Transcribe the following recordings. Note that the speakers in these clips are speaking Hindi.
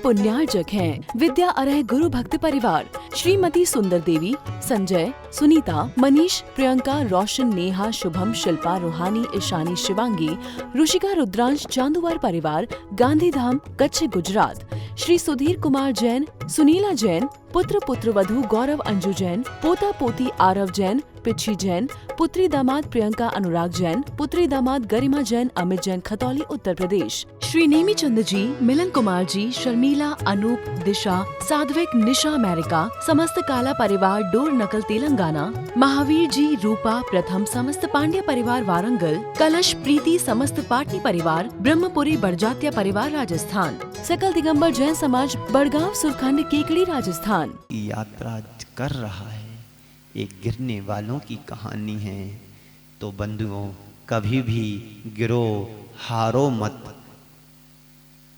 पुण्यार्जक हैं विद्या अरह गुरु भक्त परिवार श्रीमती सुंदर देवी, संजय, सुनीता, मनीष, प्रियंका, रोशन, नेहा, शुभम, शिल्पा, रूहानी, ईशानी, शिवांगी, ऋषिका, रुद्रांश, चांदुवार परिवार, गांधीधाम, कच्छ, गुजरात। श्री सुधीर कुमार जैन, सुनीला जैन, पुत्र पुत्रवधू गौरव अंजू जैन, पोता पोती आरव जैन, पिच्छी जैन, पुत्री दामाद प्रियंका अनुराग जैन, पुत्री दामाद गरिमा जैन, अमित जैन, खतौली, उत्तर प्रदेश। श्री नेमी चंद जी, मिलन कुमार जी, शर्मिला, अनूप, दिशा, साध्विक, निशा, अमेरिका, समस्त काला परिवार, डोर नकल, तेलंगाना। महावीर जी, रूपा, प्रथम, समस्त पांड्या परिवार, वारंगल। कलश, प्रीति, समस्त पाटनी परिवार, ब्रह्मपुरी, बड़जात्या परिवार, राजस्थान। सकल दिगंबर जैन समाज, बड़गांव, सुरखंड, केकड़ी, राजस्थान। यात्रा कर रहा है, एक गिरने वालों की कहानी है। तो बंधुओं, कभी भी गिरो, हारो मत,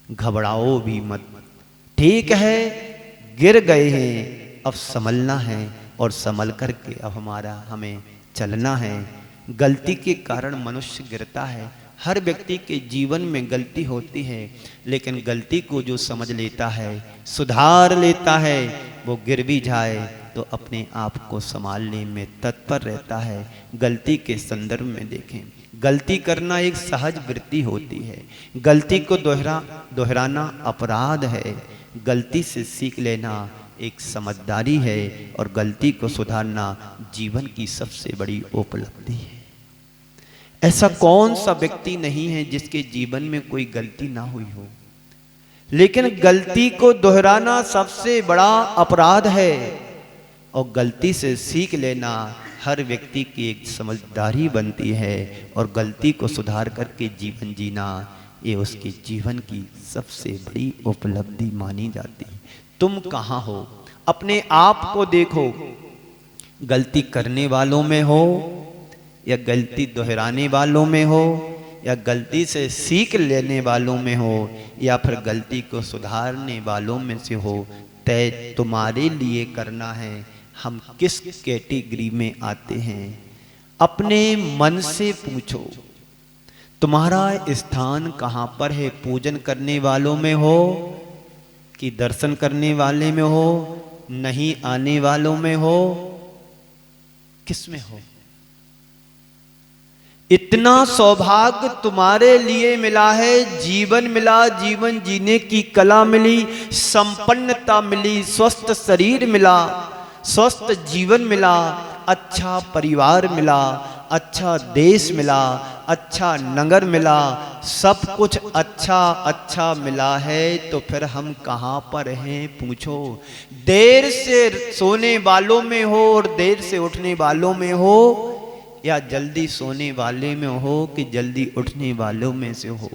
घबराओ भी मत। ठीक है, गिर गए हैं, अब संभलना है और संभल करके अब हमें चलना है। गलती के कारण मनुष्य गिरता है। हर व्यक्ति के जीवन में गलती होती है, लेकिन गलती को जो समझ लेता है, सुधार लेता है, वो गिर भी जाए तो अपने आप को संभालने में तत्पर रहता है। गलती के संदर्भ में देखें, गलती करना एक सहज वृत्ति होती है। गलती को दोहराना अपराध है। गलती से सीख लेना एक समझदारी है और गलती को सुधारना जीवन की सबसे बड़ी उपलब्धि है। ऐसा कौन सा व्यक्ति नहीं है जिसके जीवन में कोई गलती ना हुई हो, लेकिन गलती को दोहराना सबसे बड़ा अपराध है और गलती से सीख लेना हर व्यक्ति की एक समझदारी बनती है और गलती को सुधार करके जीवन जीना ये उसके जीवन की सबसे बड़ी उपलब्धि मानी जाती है। तुम कहाँ हो? अपने आप को देखो। गलती करने वालों में हो या गलती दोहराने वालों में हो या गलती से सीख लेने वालों में हो या फिर गलती को सुधारने वालों में से हो, तय तुम्हारे लिए करना है। हम किस कैटेगरी में आते हैं? अपने मन से पूछो, तुम्हारा स्थान कहाँ पर है? पूजन करने वालों में हो कि दर्शन करने वाले में हो, नहीं आने वालों में हो, किस में हो? इतना सौभाग्य तुम्हारे लिए मिला है। जीवन मिला, जीवन जीने की कला मिली, संपन्नता मिली, स्वस्थ शरीर मिला, स्वस्थ जीवन मिला, अच्छा परिवार मिला, अच्छा देश मिला, अच्छा नगर मिला, सब कुछ अच्छा अच्छा मिला है। तो फिर हम कहाँ पर हैं? पूछो। देर से सोने वालों में हो और देर से उठने वालों में हो या जल्दी सोने वाले में हो कि जल्दी उठने वालों में से हो?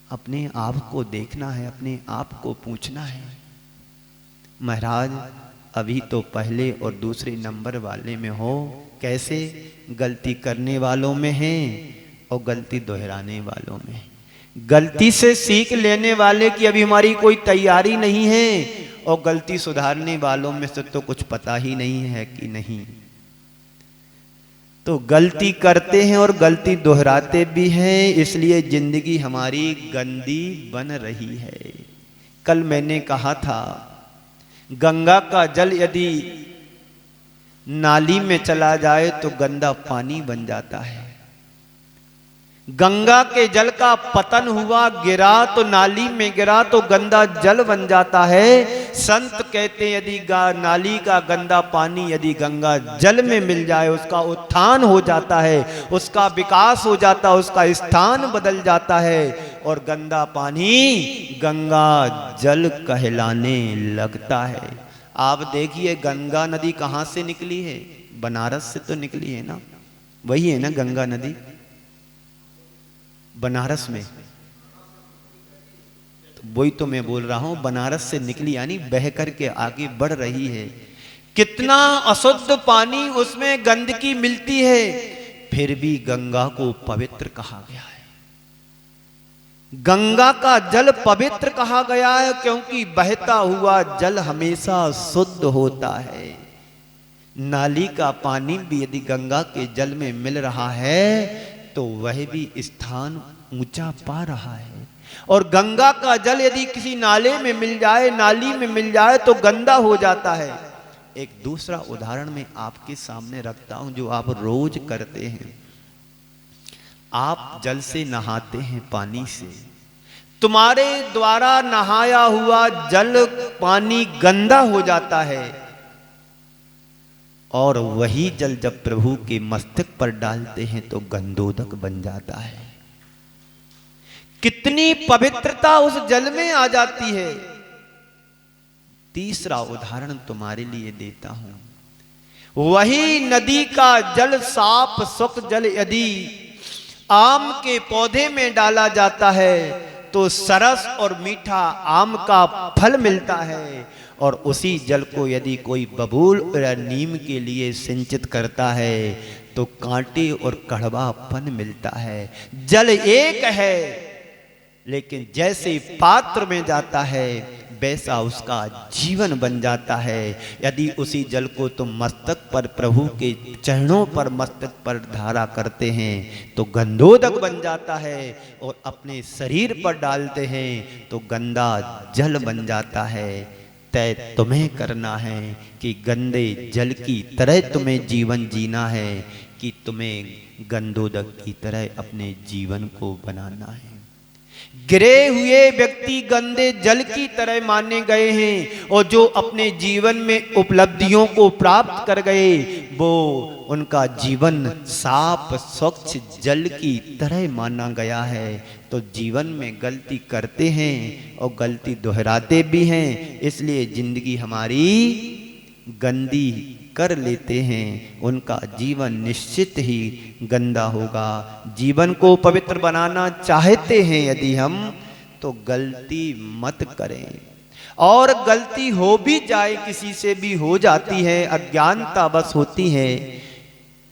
अपने आप को देखना है, अपने आप को पूछना है। महाराज अभी तो पहले और दूसरे नंबर वाले में हो। कैसे? गलती करने वालों में हैं और गलती दोहराने वालों में। गलती से सीख लेने वाले की अभी हमारी कोई तैयारी नहीं है और गलती सुधारने वालों में से तो कुछ पता ही नहीं है कि नहीं। तो गलती करते हैं और गलती दोहराते भी हैं, इसलिए जिंदगी हमारी गंदी बन रही है। कल मैंने कहा था, गंगा का जल यदि नाली में चला जाए तो गंदा पानी बन जाता है। गंगा के जल का पतन हुआ, गिरा तो नाली में गिरा तो गंदा जल बन जाता है। संत कहते हैं यदि नाली का गंदा पानी यदि गंगा जल में मिल जाए, उसका उत्थान हो जाता है, उसका विकास हो जाता है, उसका स्थान बदल जाता है और गंदा पानी गंगा जल कहलाने लगता है। आप देखिए गंगा नदी कहाँ से निकली है? बनारस से तो निकली है ना? वही है ना गंगा नदी? बनारस में। तो वही तो मैं बोल रहा हूं, बनारस से निकली यानी बह करके आगे बढ़ रही है। कितना अशुद्ध पानी, उसमें गंदगी मिलती है, फिर भी गंगा को पवित्र कहा गया है। गंगा का जल पवित्र कहा गया है क्योंकि बहता हुआ जल हमेशा शुद्ध होता है। नाली का पानी भी यदि गंगा के जल में मिल रहा है तो वह भी स्थान ऊंचा पा रहा है। और गंगा का जल यदि किसी नाले में मिल जाए, नाली में मिल जाए तो गंदा हो जाता है। एक दूसरा उदाहरण मैं आपके सामने रखता हूं जो आप रोज करते हैं। आप जल से नहाते हैं, पानी से, तुम्हारे द्वारा नहाया हुआ जल पानी गंदा हो जाता है और वही जल जब प्रभु के मस्तक पर डालते हैं तो गंधोदक बन जाता है। कितनी पवित्रता उस जल में आ जाती है। तीसरा उदाहरण तुम्हारे लिए देता हूं। वही नदी का जल, साफ स्वच्छ जल यदि आम के पौधे में डाला जाता है तो सरस और मीठा आम का फल मिलता है। और उसी जल को यदि कोई बबूल या नीम के लिए सिंचित करता है तो कांटे और कड़वापन मिलता है। जल एक है, लेकिन जैसे पात्र में जाता है वैसा उसका जीवन बन जाता है। यदि उसी जल को तुम मस्तक पर, प्रभु के चरणों पर, मस्तक पर धारा करते हैं तो गंधोदक बन जाता है और अपने शरीर पर डालते हैं तो गंदा जल बन जाता है। तय तुम्हें करना है कि गंदे जल की तरह तुम्हें जीवन जीना है कि तुम्हें गंधोदक की तरह अपने जीवन को बनाना है। गिरे हुए व्यक्ति गंदे जल की तरह माने गए हैं और जो अपने जीवन में उपलब्धियों को प्राप्त कर गए वो उनका जीवन साफ स्वच्छ जल की तरह माना गया है। तो जीवन में गलती करते हैं और गलती दोहराते भी हैं, इसलिए जिंदगी हमारी गंदी कर लेते हैं। उनका जीवन निश्चित ही गंदा होगा। जीवन को पवित्र बनाना चाहते हैं यदि हम, तो गलती मत करें। और गलती हो भी जाए, किसी से भी हो जाती है, अज्ञानता बस होती है,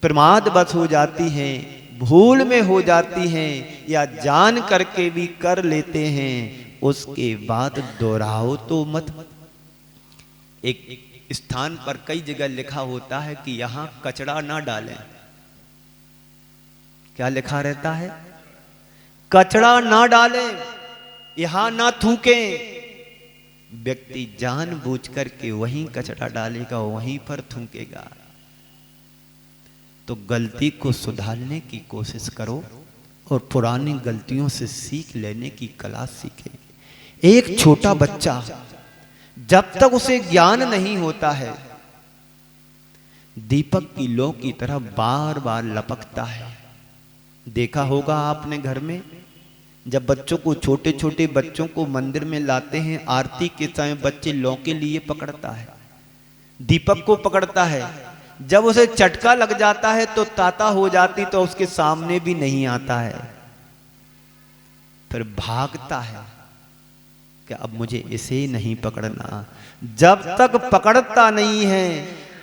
प्रमाद बस हो जाती है, भूल में हो जाती है या जान करके भी कर लेते हैं, उसके बाद दोहराओ तो मत। एक स्थान पर कई जगह लिखा होता है कि यहां कचरा ना डालें। क्या लिखा रहता है? कचरा ना डालें, यहां ना थूकें। व्यक्ति जानबूझ करके वहीं कचरा डालेगा, वहीं पर थूकेगा। तो गलती को सुधारने की कोशिश करो और पुरानी गलतियों से सीख लेने की कला सीखें। एक छोटा बच्चा जब तक उसे ज्ञान नहीं होता है, दीपक की लौ की तरह बार बार लपकता है। देखा होगा आपने घर में, जब बच्चों को, छोटे छोटे बच्चों को मंदिर में लाते हैं, आरती के समय बच्चे लौ के लिए पकड़ता है, दीपक को पकड़ता है। जब उसे चटका लग जाता है तो ताता हो जाती, तो उसके सामने भी नहीं आता है, फिर भागता है कि अब मुझे इसे नहीं पकड़ना। जब तक पकड़ता नहीं है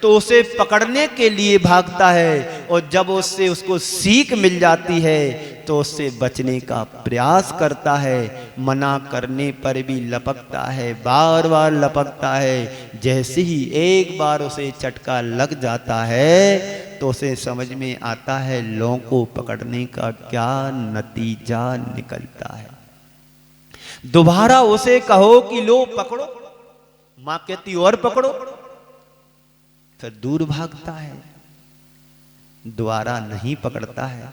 तो उसे पकड़ने के लिए भागता है, और जब उससे उसको सीख मिल जाती है तो उससे बचने का प्रयास करता है। मना करने पर भी लपकता है, बार बार लपकता है। जैसे ही एक बार उसे चटका लग जाता है तो उसे समझ में आता है लौ को पकड़ने का क्या नतीजा निकलता है। दोबारा उसे कहो कि लो पकड़ो, मां कहती और पकड़ो, फिर दूर भागता है, दोबारा नहीं पकड़ता है।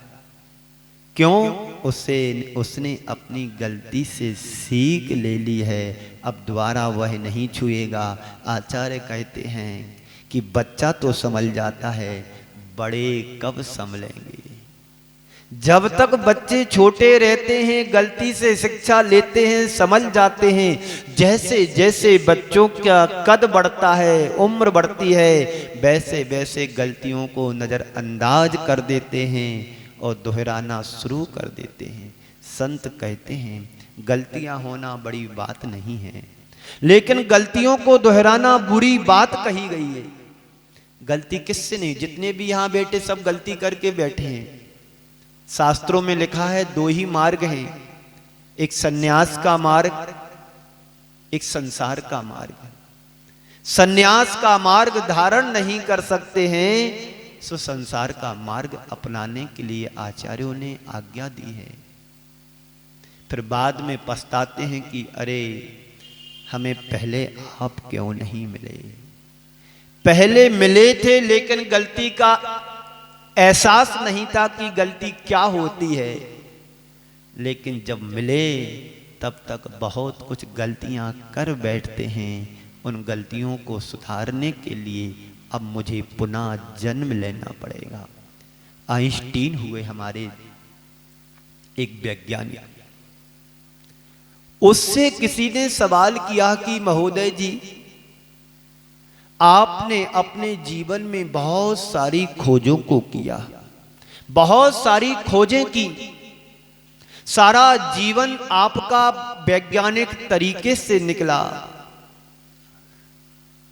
क्यों? उसने अपनी गलती से सीख ले ली है, अब दोबारा वह नहीं छुएगा। आचार्य कहते हैं कि बच्चा तो संभल जाता है, बड़े कब संभलेंगे। जब तक बच्चे छोटे रहते हैं, गलती से शिक्षा लेते हैं, समझ जाते हैं। जैसे जैसे बच्चों का कद बढ़ता है, उम्र बढ़ती है, वैसे वैसे गलतियों को नजरअंदाज कर देते हैं और दोहराना शुरू कर देते हैं। संत कहते हैं गलतियां होना बड़ी बात नहीं है, लेकिन गलतियों को दोहराना बुरी बात कही गई है। गलती किससे नहीं, जितने भी यहां बैठे सब गलती करके बैठे हैं। शास्त्रों में लिखा है दो ही मार्ग हैं, एक सन्यास का मार्ग, एक संसार का मार्ग। सन्यास का मार्ग धारण नहीं कर सकते हैं, सो संसार का मार्ग अपनाने के लिए आचार्यों ने आज्ञा दी है। फिर बाद में पछताते हैं कि अरे हमें पहले आप क्यों नहीं मिले। पहले मिले थे लेकिन गलती का एहसास नहीं था कि गलती क्या होती है, लेकिन जब मिले तब तक बहुत कुछ गलतियां कर बैठते हैं। उन गलतियों को सुधारने के लिए अब मुझे पुनः जन्म लेना पड़ेगा। आइंस्टीन हुए हमारे एक वैज्ञानिक। उससे किसी ने सवाल किया कि महोदय जी, आपने अपने जीवन में बहुत सारी खोजों को किया, बहुत सारी खोजें की, सारा जीवन आपका वैज्ञानिक तरीके से निकला,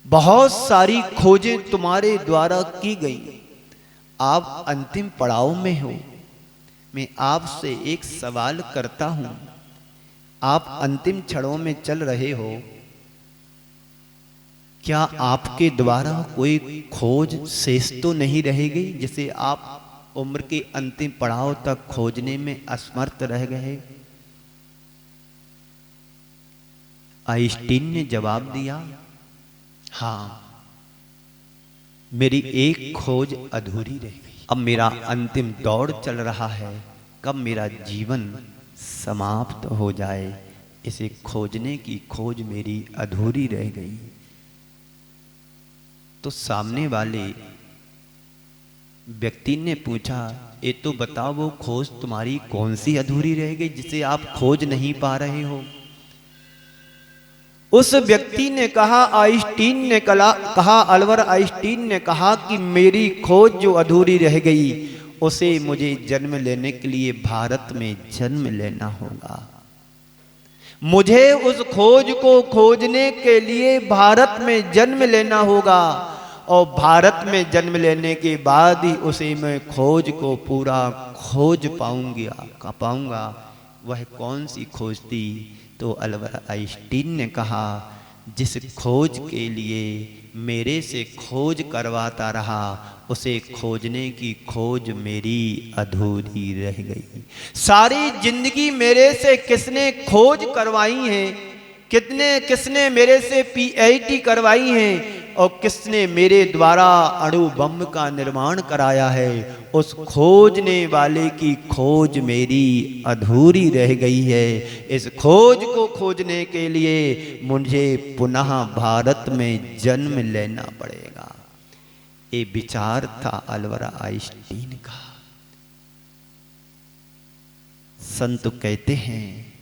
बहुत सारी खोजें तुम्हारे द्वारा की गई, आप अंतिम पड़ाव में हो। मैं आपसे एक सवाल करता हूं, आप अंतिम क्षणों में चल रहे हो, क्या आपके द्वारा कोई खोज शेष तो नहीं रहेगी जिसे आप उम्र के अंतिम पड़ाव तक खोजने में असमर्थ रह गए? आइंस्टीन ने जवाब दिया, हाँ, मेरी एक खोज अधूरी रह गई। अब मेरा अंतिम दौर चल रहा है, कब मेरा जीवन समाप्त हो जाए, इसे खोजने की खोज मेरी अधूरी रह गई। तो सामने वाले व्यक्ति ने पूछा, ये तो बताओ वो खोज तुम्हारी कौन सी अधूरी रह गई जिसे आप खोज नहीं पा रहे हो? उस व्यक्ति ने कहा, अल्बर्ट आइंस्टीन ने कहा कि मेरी खोज जो अधूरी रह गई उसे मुझे जन्म लेने के लिए भारत में जन्म लेना होगा। मुझे उस खोज को खोजने के लिए भारत में जन्म लेना होगा, और भारत में जन्म लेने के बाद ही उसे मैं खोज को पूरा खोज पाऊंगा। वह कौन सी खोज थी? तो अल्बर्ट आइंस्टीन ने कहा, जिस खोज के लिए मेरे से खोज करवाता रहा, उसे खोजने की खोज मेरी अधूरी रह गई। सारी जिंदगी मेरे से किसने खोज करवाई है, किसने मेरे से पीएचडी करवाई है, और किसने मेरे द्वारा अणु बम का निर्माण कराया है, उस खोजने वाले की खोज मेरी अधूरी रह गई है। इस खोज को खोजने के लिए मुझे पुनः भारत में जन्म लेना पड़ेगा। ये विचार था अल्बर्ट आइंस्टीन का। संत कहते हैं,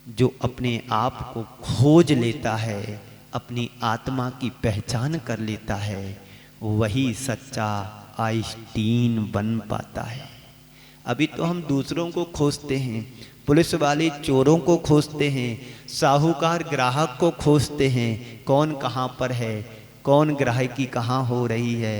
जो अपने आप को खोज लेता है, अपनी आत्मा की पहचान कर लेता है, वही सच्चा आइंस्टीन बन पाता है। अभी तो हम दूसरों को खोजते हैं, पुलिस वाले चोरों को खोजते हैं, साहूकार ग्राहक को खोजते हैं, कौन कहाँ पर है, कौन ग्राहकी कहाँ हो रही है,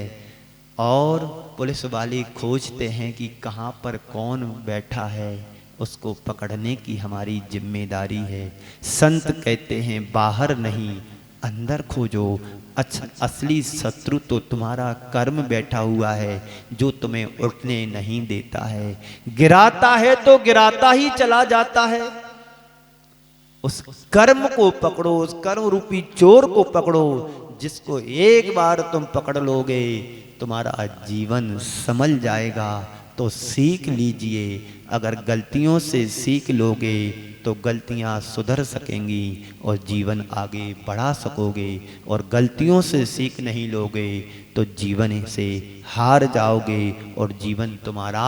और पुलिस वाले खोजते हैं कि कहाँ पर कौन बैठा है, उसको पकड़ने की हमारी जिम्मेदारी है। संत कहते हैं, बाहर नहीं अंदर खोजो, असली शत्रु तो तुम्हारा कर्म बैठा हुआ है, जो तुम्हें उठने नहीं देता है। गिराता है तो गिराता ही चला जाता है। उस कर्म को पकड़ो, उस कर्म रूपी चोर को पकड़ो, जिसको एक बार तुम पकड़ लोगे तुम्हारा जीवन संभल जाएगा। तो सीख लीजिए, अगर गलतियों से सीख लोगे तो गलतियां सुधर सकेंगी और जीवन आगे बढ़ा सकोगे, और गलतियों से सीख नहीं लोगे तो जीवन से हार जाओगे और जीवन तुम्हारा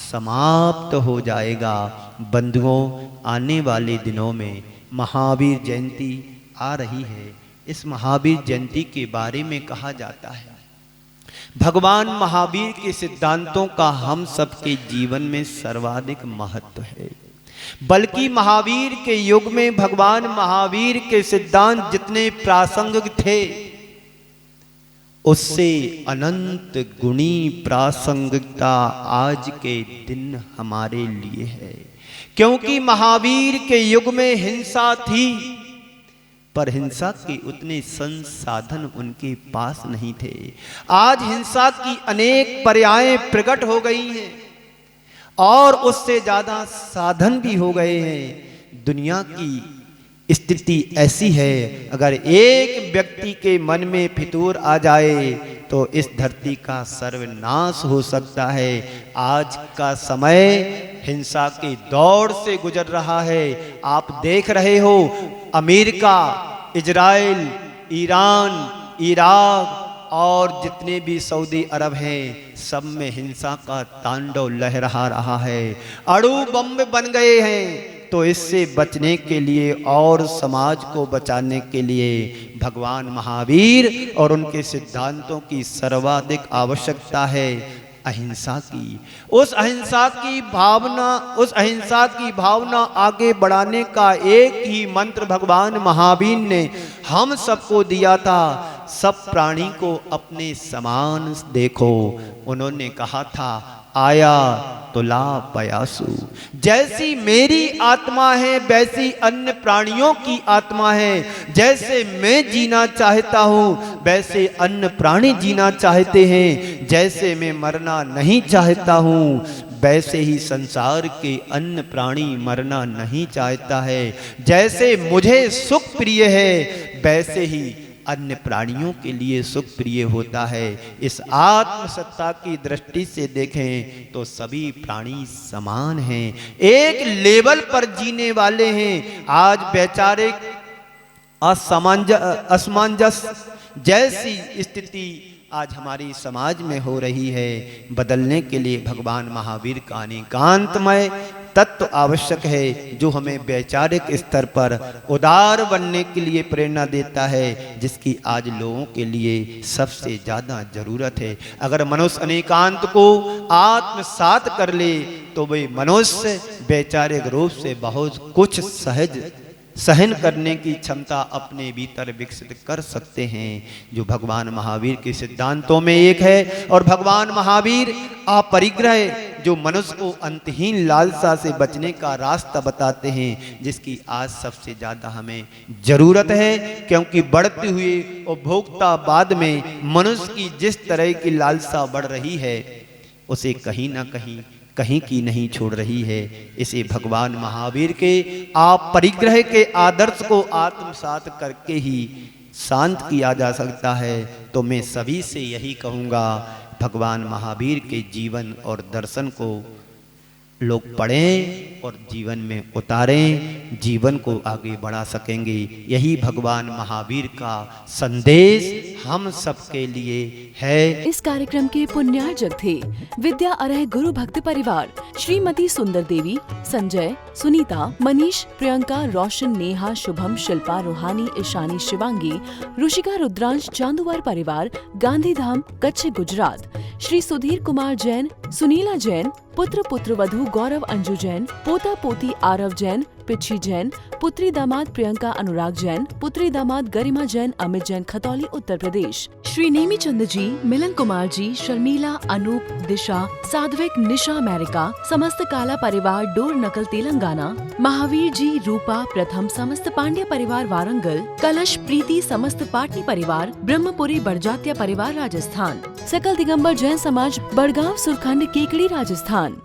समाप्त हो जाएगा। बंधुओं, आने वाले दिनों में महावीर जयंती आ रही है। इस महावीर जयंती के बारे में कहा जाता है, भगवान महावीर के सिद्धांतों का हम सबके जीवन में सर्वाधिक महत्व है। बल्कि महावीर के युग में भगवान महावीर के सिद्धांत जितने प्रासंगिक थे, उससे अनंत गुणी प्रासंगिकता आज के दिन हमारे लिए है। क्योंकि महावीर के युग में हिंसा थी, पर हिंसा के उतने संसाधन उनके पास नहीं थे। आज हिंसा की अनेक पर्यायें प्रकट हो गई हैं, और उससे ज्यादा साधन भी हो गए हैं। दुनिया की स्थिति ऐसी है, अगर एक व्यक्ति के मन में फितूर आ जाए तो इस धरती का सर्वनाश हो सकता है। आज का समय हिंसा की दौड़ से गुजर रहा है। आप देख रहे हो, अमेरिका, इजराइल, ईरान, इराक और जितने भी सऊदी अरब हैं, सब में हिंसा का तांडव लहरा रहा है। अणु बम बन गए हैं। तो इससे बचने के लिए और समाज को बचाने के लिए भगवान महावीर और उनके सिद्धांतों की सर्वाधिक आवश्यकता है अहिंसा की। उस अहिंसा की भावना आगे बढ़ाने का एक ही मंत्र भगवान महावीर ने हम सबको दिया था, सब प्राणी को अपने समान देखो। उन्होंने कहा था, आया तो ला पयासु। जैसी मेरी आत्मा है वैसी अन्य प्राणियों की आत्मा है। जैसे मैं जीना चाहता हूँ वैसे अन्य प्राणी जीना चाहते हैं। जैसे मैं मरना नहीं चाहता हूँ वैसे ही संसार के अन्य प्राणी मरना नहीं चाहता है। जैसे मुझे सुख प्रिय है वैसे ही अन्य प्राणियों के लिए सुख प्रिय होता है। इस आत्मसत्ता की दृष्टि से देखें तो सभी प्राणी समान हैं, एक लेवल पर जीने वाले हैं। आज वैचारिक असमंजस जैसी स्थिति आज हमारी समाज में हो रही है, बदलने के लिए भगवान महावीर का एकांतमय तत्व आवश्यक है, जो हमें वैचारिक स्तर पर उदार बनने के लिए प्रेरणा देता है, जिसकी आज लोगों के लिए सबसे ज़्यादा ज़रूरत है। अगर मनुष्य अनेकांत को आत्मसात कर ले तो वे मनुष्य वैचारिक रूप से बहुत कुछ सहन करने की क्षमता अपने भीतर विकसित कर सकते हैं, जो भगवान महावीर के सिद्धांतों में एक है। और भगवान महावीर अपरिग्रह, जो मनुष्य को अंतहीन लालसा से बचने का रास्ता बताते हैं, जिसकी आज सबसे ज़्यादा हमें ज़रूरत है। क्योंकि बढ़ते हुए उपभोक्तावाद में मनुष्य की जिस तरह की लालसा बढ़ रही है, उसे कहीं ना कहीं की नहीं छोड़ रही है। इसे भगवान महावीर के आप परिग्रह के आदर्श को आत्मसात करके ही शांत किया जा सकता है। तो मैं सभी से यही कहूँगा, भगवान महावीर के जीवन और दर्शन को लोग पढ़ें और जीवन में उतारें, जीवन को आगे बढ़ा सकेंगे। यही भगवान महावीर का संदेश हम सबके लिए है। इस कार्यक्रम के पुण्यार्जक थे विद्या अरह गुरु भक्त परिवार, श्रीमती सुंदर देवी, संजय, सुनीता, मनीष, प्रियंका, रोशन, नेहा, शुभम, शिल्पा, रूहानी, ईशानी, शिवांगी, रुशिका, रुद्रांश, चांदुवार परिवार, गांधीधाम, कच्छ, गुजरात। श्री सुधीर कुमार जैन, सुनीला जैन, पुत्र पुत्रवधू गौरव अंजू जैन, पोता पोती आरव जैन, पिच्छी जैन, पुत्री दामाद प्रियंका अनुराग जैन, पुत्री दामाद गरिमा जैन, अमित जैन, खतौली, उत्तर प्रदेश। श्री नेमी चंद जी, मिलन कुमार जी, शर्मिला, अनूप, दिशा, साध्विक, निशा, अमेरिका, समस्त काला परिवार, डोर नकल, तेलंगाना। महावीर जी, रूपा, प्रथम, समस्त पांड्या परिवार, वारंगल। कलश, प्रीति, समस्त पाटनी परिवार, ब्रह्मपुरी बड़जात्या परिवार, राजस्थान। सकल दिगंबर जैन समाज, बड़गांव, सुरखंड, केकड़ी, राजस्थान।